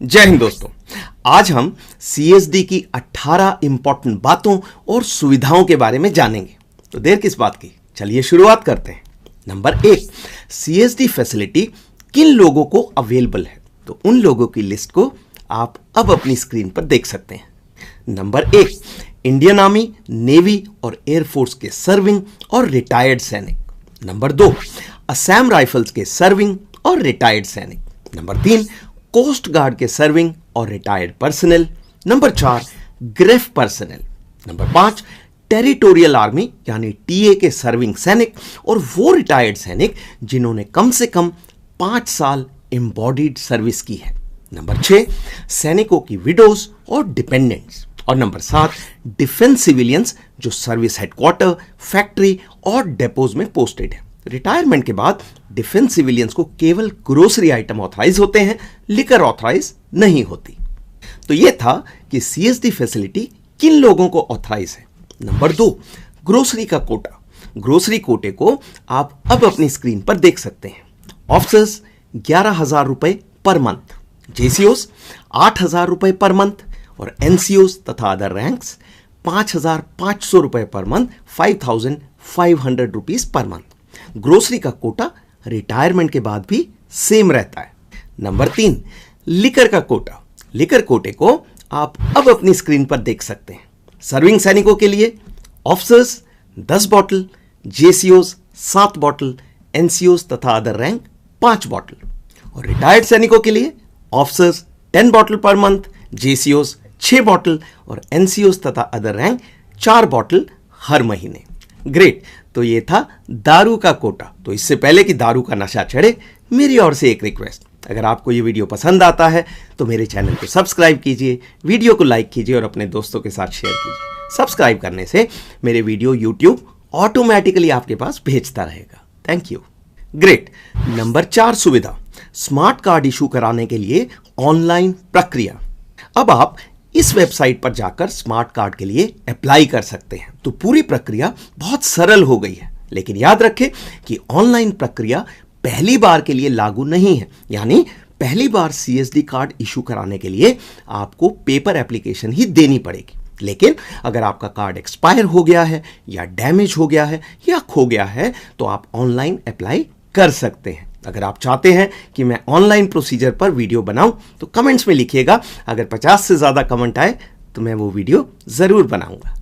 जय हिंद दोस्तों। आज हम सीएसडी की 18 इंपॉर्टेंट बातों और सुविधाओं के बारे में जानेंगे। तो देर किस बात की, चलिए शुरुआत करते हैं। नंबर 1, सीएसडी फैसिलिटी किन लोगों को अवेलेबल है, तो उन लोगों की लिस्ट को आप अब अपनी स्क्रीन पर देख सकते हैं। नंबर 1, इंडियन आर्मी, नेवी और एयरफोर्स के सर्विंग और रिटायर्ड सैनिक। नंबर 2, असम राइफल्स के सर्विंग और रिटायर्ड सैनिक। नंबर 3, कोस्ट गार्ड के सर्विंग और retired personal. Number 4, grief personal. Number 5, territorial army यानी टीए के सर्विंग सैनिक और वो रिटायर्ड सैनिक जिन्होंने कम से कम 5 साल एम्बॉडीड सर्विस की है। नंबर 6, सैनिकों की विडोज और डिपेंडेंट्स। और नंबर 7, डिफेंस सिविलियंस जो सर्विस हेडक्वार्टर, फैक्ट्री और डेपोज में पोस्टेड है। रिटायरमेंट के बाद डिफेंस सिविलियंस को केवल ग्रोसरी आइटम ऑथराइज होते हैं, लिकर ऑथराइज नहीं होती। तो यह था कि सीएसडी फैसिलिटी किन लोगों को ऑथराइज है। नंबर 2, ग्रोसरी का कोटा। ग्रोसरी कोटे को आप अब अपनी स्क्रीन पर देख सकते हैं। ऑफिसर्स 11,000 रुपए पर मंथ, जेसीओस 8,000 रुपए पर मंथ और एनसीओस तथा अदर रैंक्स 5,500 रुपए per month, 5,500 rupees per month. Grocery का कोटा रिटायरमेंट के बाद भी सेम रहता है। नंबर 3, लिकर का कोटा। लिकर कोटे को आप अब अपनी स्क्रीन पर देख सकते हैं। सर्विंग सैनिकों के लिए ऑफिसर्स 10 बॉटल, जेसीओस 7 बॉटल, एनसीओस तथा अदर रैंक 5 बॉटल और रिटायर्ड सैनिकों के लिए ऑफिसर्स 10 बॉटल पर मंथ, जेसीओस 6 बॉटल और एनसीओस तथा अदर रैंक 4 बॉटल हर महीने। ग्रेट। तो ये था दारू का कोटा। तो इससे पहले कि दारू का नशा चढ़े, मेरी ओर से एक रिक्वेस्ट, अगर आपको ये वीडियो पसंद आता है तो मेरे चैनल को सब्सक्राइब कीजिए, वीडियो को लाइक कीजिए और अपने दोस्तों के साथ शेयर कीजिए। सब्सक्राइब करने से मेरे वीडियो यूट्यूब ऑटोमेटिकली आपके पास भेजता रहेगा। Thank you. ग्रेट। नंबर 4, सुविधा। स्मार्ट कार्ड इशू कराने के लिए ऑनलाइन प्रक्रिया। अब आप इस वेबसाइट पर जाकर स्मार्ट कार्ड के लिए अप्लाई कर सकते हैं। तो पूरी प्रक्रिया बहुत सरल हो गई है, लेकिन याद रखें कि ऑनलाइन प्रक्रिया पहली बार के लिए लागू नहीं है। यानी पहली बार सीएसडी कार्ड इशू कराने के लिए आपको पेपर एप्लीकेशन ही देनी पड़ेगी। लेकिन अगर आपका कार्ड एक्सपायर हो गया है या डैमेज हो गया है या खो गया है तो आप ऑनलाइन अप्लाई कर सकते हैं। अगर आप चाहते हैं कि मैं ऑनलाइन प्रोसीजर पर वीडियो बनाऊं तो कमेंट्स में लिखिएगा। अगर 50 से ज्यादा कमेंट आए तो मैं वो वीडियो जरूर बनाऊंगा।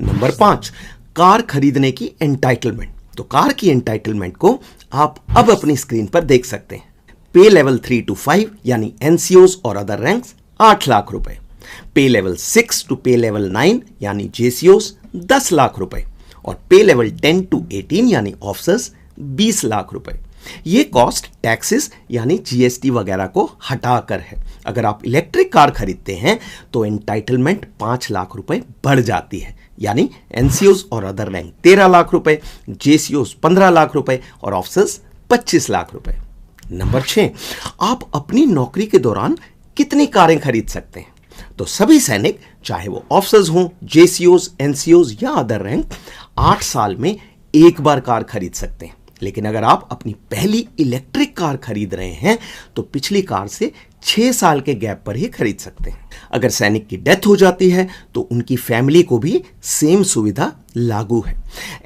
नंबर 5, कार खरीदने की एंटाइटलमेंट। तो कार की एंटाइटलमेंट को आप अब अपनी स्क्रीन पर देख सकते हैं। पे लेवल 3 to 5 यानी एनसीओस और अदर रैंक्स 8 लाख रुपए, पे लेवल 6 to पे लेवल 9 यानी जेसीओस 10 लाख रुपए और पे लेवल 10 to 18 यानी ऑफिसर्स 20 लाख रुपए। ये कॉस्ट टैक्सेस यानी जीएसटी वगैरह को हटाकर है। अगर आप इलेक्ट्रिक कार खरीदते हैं तो एंटाइटलमेंट 5 लाख रुपए बढ़ जाती है, यानी एनसीओस और अदर रैंक 13 लाख रुपए, जेसीओस 15 लाख रुपए और ऑफिसर्स 25 लाख रुपए। नंबर 6, आप अपनी नौकरी के दौरान कितनी कारें खरीद सकते हैं। तो सभी सैनिक, चाहे वो ऑफिसर्स हों, जेसीओस, एनसीओस या अदर रैंक, 8 साल में एक बार कार खरीद सकते हैं। लेकिन अगर आप अपनी पहली इलेक्ट्रिक कार खरीद रहे हैं तो पिछली कार से 6 साल के गैप पर ही खरीद सकते हैं। अगर सैनिक की डेथ हो जाती है तो उनकी फैमिली को भी सेम सुविधा लागू है।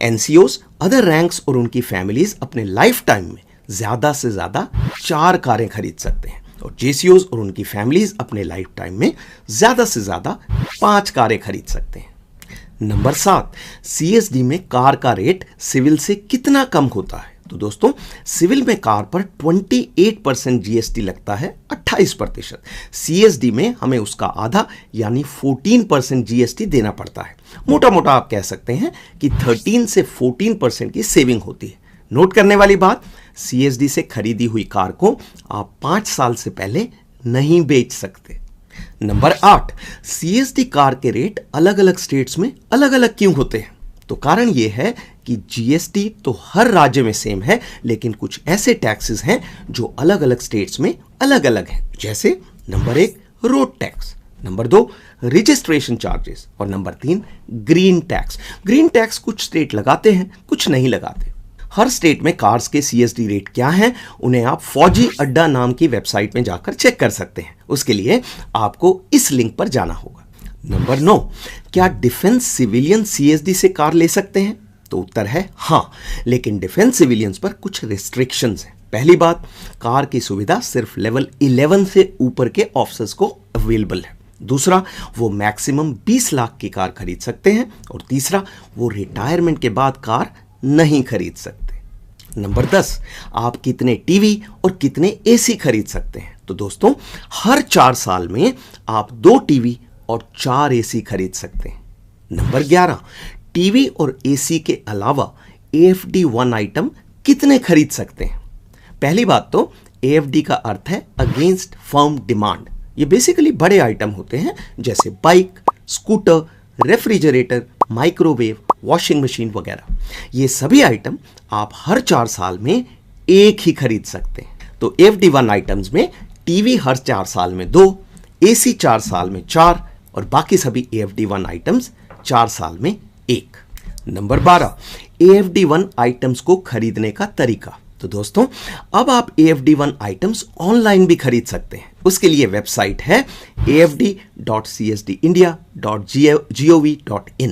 एनसीओस, अदर रैंक्स और उनकी फैमिलीज अपने लाइफ टाइम में ज्यादा से ज्यादा 4 कारें खरीद सकते हैं और जेसीओस और उनकी फैमिलीज अपने लाइफ टाइम में ज्यादा से ज्यादा 5 कारें खरीद सकते हैं। नंबर 7, सीएसडी में कार का रेट सिविल से कितना कम होता है। तो दोस्तों, सिविल में कार पर 28% जीएसटी लगता है, 28%। सीएसडी में हमें उसका आधा यानी 14% जीएसटी देना पड़ता है। मोटा मोटा आप कह सकते हैं कि 13 से 14% की सेविंग होती है। नोट करने वाली बात, सीएसडी से खरीदी हुई कार को आप 5 साल से पहले नहीं बेच सकते। नंबर 8, सीएसडी कार के रेट अलग अलग स्टेट्स में अलग अलग क्यों होते हैं। तो कारण यह है कि जीएसटी तो हर राज्य में सेम है, लेकिन कुछ ऐसे टैक्सेस हैं जो अलग अलग स्टेट्स में अलग अलग हैं। जैसे number 1, road tax, number 2, registration charges और number 3, green tax. Green tax कुछ स्टेट लगाते हैं, कुछ नहीं लगाते। हर स्टेट में कार्स के सीएसडी रेट क्या हैं, उन्हें आप फौजी अड्डा नाम की वेबसाइट में जाकर चेक कर सकते हैं। उसके लिए आपको इस लिंक पर जाना होगा। नंबर 9, क्या डिफेंस सिविलियन सीएसडी से कार ले सकते हैं? तो उत्तर है हाँ, लेकिन डिफेंस सिविलियंस पर कुछ रिस्ट्रिक्शंस हैं। पहली बात, कार की सुविधा सिर्फ लेवल 11 से ऊपर के ऑफिसर्स को अवेलेबल है। दूसरा, वो मैक्सिमम 20 लाख की कार खरीद सकते हैं। और तीसरा, वो रिटायरमेंट के बाद कार नहीं खरीद सकते। नंबर 10, आप कितने टीवी और कितने एसी खरीद सकते हैं? तो दोस्तों, हर 4 साल में आप 2 टीवी और 4 एसी खरीद सकते हैं। नंबर 11, टीवी और एसी के अलावा AFD 1 आइटम कितने खरीद सकते हैं? पहली बात तो AFD का अर्थ है अगेंस्ट फर्म डिमांड। ये बेसिकली बड़े आइटम होते हैं जैसे bike, scooter, refrigerator, microwave, washing machine वगैरह। ये सभी आइटम आप हर 4 साल में एक ही खरीद सकते हैं। तो AFD 1 आइटम्स में टीवी हर 4 साल में 2, एसी 4 साल में 4 और बाकी सभी AFD 1 आइटम्स 4 साल में 1। नंबर 12, AFD 1 आइटम्स को खरीदने का तरीका। तो दोस्तों, अब आप AFD 1 आइटम्स ऑनलाइन भी खरीद सकते हैं। उसके लिए वेबसाइट है afd.csdindia.gov.in।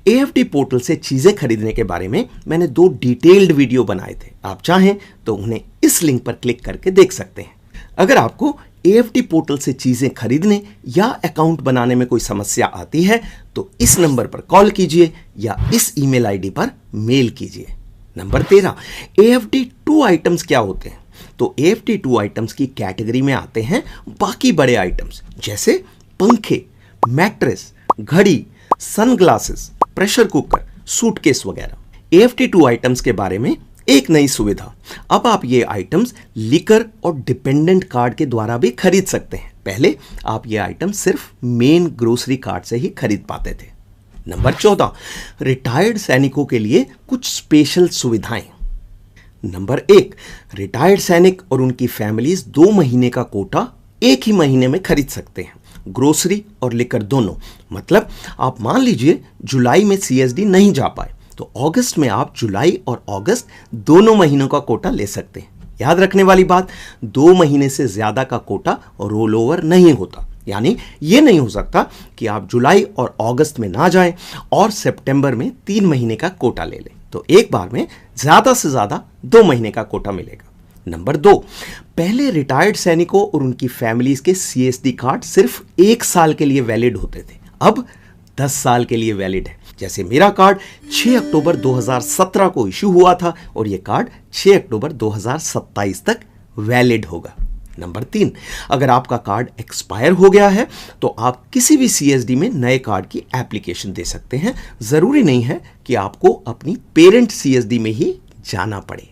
AFD पोर्टल से चीजें खरीदने के बारे में मैंने 2 डिटेल्ड वीडियो बनाए थे। आप चाहें तो उन्हें इस लिंक पर क्लिक करके देख सकते हैं। अगर आपको AFD पोर्टल से चीजें खरीदने या अकाउंट बनाने में कोई समस्या आती है तो इस नंबर पर कॉल कीजिए या इस ईमेल आईडी पर मेल कीजिए। नंबर 13, AFD 2 आइटम्स क्या होते हैं? तो AFD 2 आइटम्स की कैटेगरी में आते हैं बाकी बड़े आइटम्स जैसे पंखे, मैट्रेस, घड़ी, सनग्लासेस, प्रेशर कुकर, सूटकेस वगैरह। AFD 2 आइटम्स के बारे में एक नई सुविधा, अब आप ये आइटम्स लिकर और डिपेंडेंट कार्ड के द्वारा भी खरीद सकते हैं। पहले आप ये आइटम सिर्फ मेन ग्रोसरी कार्ड से ही खरीद पाते थे। नंबर 14, रिटायर्ड सैनिकों के लिए कुछ स्पेशल सुविधाएं। नंबर 1, रिटायर्ड सैनिक और उनकी फैमिलीज 2 महीने का कोटा एक ही महीने में खरीद सकते हैं, ग्रोसरी और लिकर दोनों। मतलब आप मान लीजिए जुलाई में CSD नहीं जा पाए तो अगस्त में आप जुलाई और अगस्त दोनों महीनों का कोटा ले सकते हैं। याद रखने वाली बात, 2 महीने से ज्यादा का कोटा रोल ओवर नहीं होता। यानी ये नहीं हो सकता कि आप जुलाई और अगस्त में ना जाएं और सितंबर में 3 महीने का कोटा ले लें। तो एक बार में ज्यादा से ज्यादा 2 महीने का कोटा मिलेगा। नंबर 2, पहले रिटायर्ड सैनिकों और उनकी फैमिलीज के CSD कार्ड सिर्फ 1 साल के लिए वैलिड होते थे, अब 10 साल के लिए वैलिड है। जैसे मेरा कार्ड 6 अक्टूबर 2017 को इश्यू हुआ था और यह कार्ड 6 अक्टूबर 2027 तक वैलिड होगा। नंबर 3, अगर आपका कार्ड एक्सपायर हो गया है तो आप किसी भी CSD में नए कार्ड की एप्लीकेशन दे सकते हैं। जरूरी नहीं है कि आपको अपनी पेरेंट CSD में ही जाना पड़े।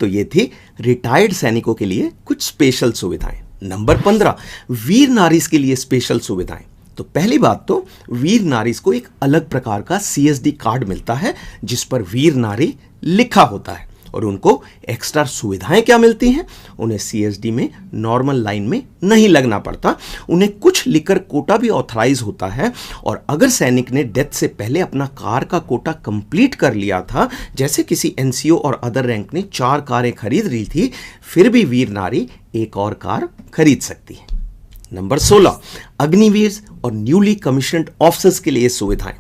तो ये थी रिटायर्ड सैनिकों के लिए कुछ स्पेशल सुविधाएं। नंबर 15, वीर नारीज के लिए स्पेशल सुविधाएं। तो पहली बात तो वीर नारीज को एक अलग प्रकार का CSD कार्ड मिलता है जिस पर वीर नारी लिखा होता है। और उनको एक्स्ट्रा सुविधाएं क्या मिलती हैं? उन्हें CSD में नॉर्मल लाइन में नहीं लगना पड़ता, उन्हें कुछ लिकर कोटा भी ऑथराइज होता है। और अगर सैनिक ने डेथ से पहले अपना कार का कोटा कंप्लीट कर लिया था, जैसे किसी NCO और अदर रैंक ने 4 कारें खरीद ली थी, फिर भी वीर नारी एक और कार खरीद सकती है। नंबर 16, अग्निवीर और न्यूली कमीशन्ड ऑफिसर्स के लिए सुविधाएं।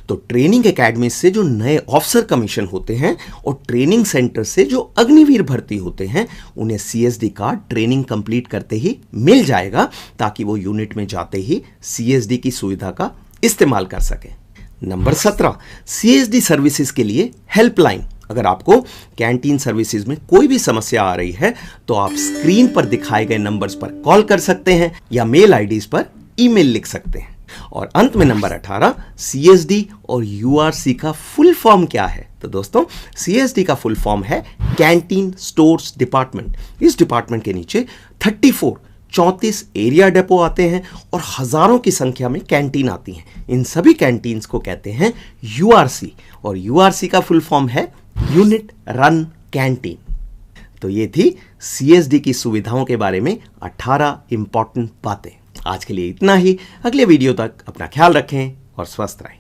तो ट्रेनिंग एकेडमी से जो नए ऑफिसर कमीशन होते हैं और ट्रेनिंग सेंटर से जो अग्निवीर भर्ती होते हैं, उन्हें CSD कार्ड ट्रेनिंग कंप्लीट करते ही मिल जाएगा ताकि वो यूनिट में जाते ही CSD की सुविधा का इस्तेमाल कर सके। नंबर 17, CSD सर्विसेज के लिए हेल्पलाइन। अगर आपको कैंटीन सर्विसेज में कोई भी समस्या आ रही है तो आप स्क्रीन पर दिखाए गए नंबर्स पर कॉल कर सकते हैं या मेल आईडीज पर ईमेल लिख सकते हैं। और अंत में नंबर 18, CSD और URC का फुल फॉर्म क्या है? तो दोस्तों, CSD का फुल फॉर्म है कैंटीन स्टोर्स डिपार्टमेंट। इस डिपार्टमेंट के नीचे 34 एरिया डेपो आते हैं और हजारों की संख्या में कैंटीन आती हैं। इन सभी कैंटीन्स को कहते हैं URC और URC का फुल फॉर्म है यूनिट रन कैंटीन। तो ये थी CSD की सुविधाओं के बारे में 18 इंपॉर्टेंट बातें। आज के लिए इतना ही। अगले वीडियो तक अपना ख्याल रखें और स्वस्थ रहें।